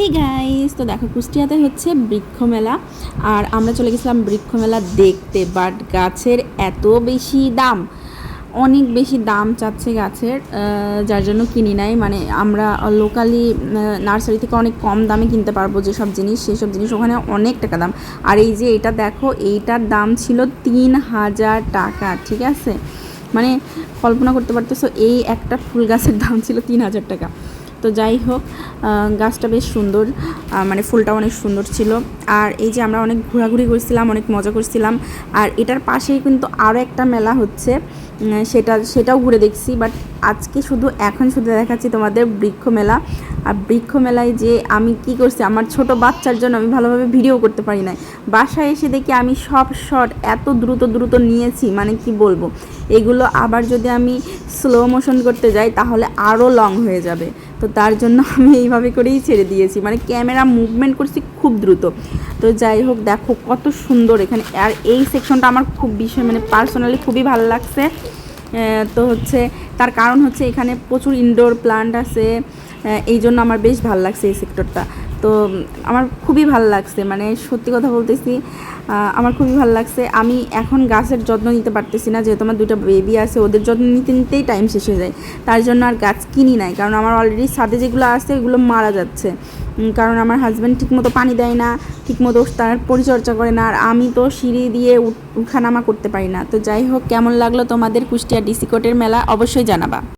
Hey guys, তো দেখো কুষ্টিয়াতে হচ্ছে বৃক্ষ মেলা। আর আমরা চলে গেছিলাম বৃক্ষ মেলা দেখতে, বাট গাছের এত বেশি দাম, অনেক বেশি দাম চাচ্ছে গাছের, যার জন্য কিনি নাই। মানে আমরা লোকালি নার্সারি থেকে অনেক কম দামে কিনতে পারবো যেসব জিনিস, সেসব জিনিস ওখানে অনেক টাকা দাম। আর এই যে এটা দেখো, এইটার দাম ছিল 3000 টাকা, ঠিক আছে? মানে কল্পনা করতে পারতেছো, এই একটা ফুল গাছের দাম ছিল 3000 টাকা। তো যাই হোক, গাছটা বেশ সুন্দর, মানে ফুলটা অনেক সুন্দর ছিল। আর এই যে আমরা অনেক ঘোরাঘুরি করছিলাম, অনেক মজা করছিলাম। আর এটার পাশেই কিন্তু আরও একটা মেলা হচ্ছে, সেটাও ঘুরে দেখছি। বাট আজকে এখন শুধু দেখাচ্ছি তোমাদের বৃক্ষ মেলা। আর বৃক্ষ মেলায় যে আমি কি করছি, আমার ছোট বাচ্চার জন্য আমি ভালোভাবে ভিডিও করতে পারি না। বাসায় এসে দেখি আমি সব শট এত দ্রুত নিয়েছি, মানে কি বলবো। এগুলো আবার যদি আমি স্লো মোশন করতে যাই তাহলে আরও লং হয়ে যাবে। তো তার জন্য আমি এইভাবে করেই ছেড়ে দিয়েছি, মানে ক্যামেরা মুভমেন্ট করছি খুব দ্রুত। তো যাই হোক, দেখো কত সুন্দর এখানে। আর এই সেকশনটা আমার খুব বিষয় মানে পার্সোনালি খুবই ভালো লাগছে। তো হচ্ছে তার কারণ হচ্ছে এখানে প্রচুর ইনডোর প্লান্ট আছে, এই জন্য আমার বেশ ভালো লাগছে এই সেক্টরটা। তো আমার খুবই ভালো লাগছে, মানে সত্যি কথা বলতেছি, আমার খুবই ভালো লাগছে। আমি এখন গাছের যত্ন নিতে পারতেছি না, যেহেতু আমার 2টা বেবি আছে, ওদের যত্ন নিতেই টাইম শেষ হয়ে যায়। তার জন্য আর গাছ কিনি নাই, কারণ আমার অলরেডি ছাদে যেগুলো আছে এগুলো মারা যাচ্ছে, কারণ আমার হাজব্যান্ড ঠিকমতো পানি দেয় না, ঠিকমতো তার পরিচর্যা করে না। আর আমি তো সিঁড়ি দিয়ে উঠানামা করতে পারি না। তো যাই হোক, কেমন লাগলো তোমাদের কুষ্টিয়া ডিসি কোর্টের মেলা অবশ্যই জানাবা।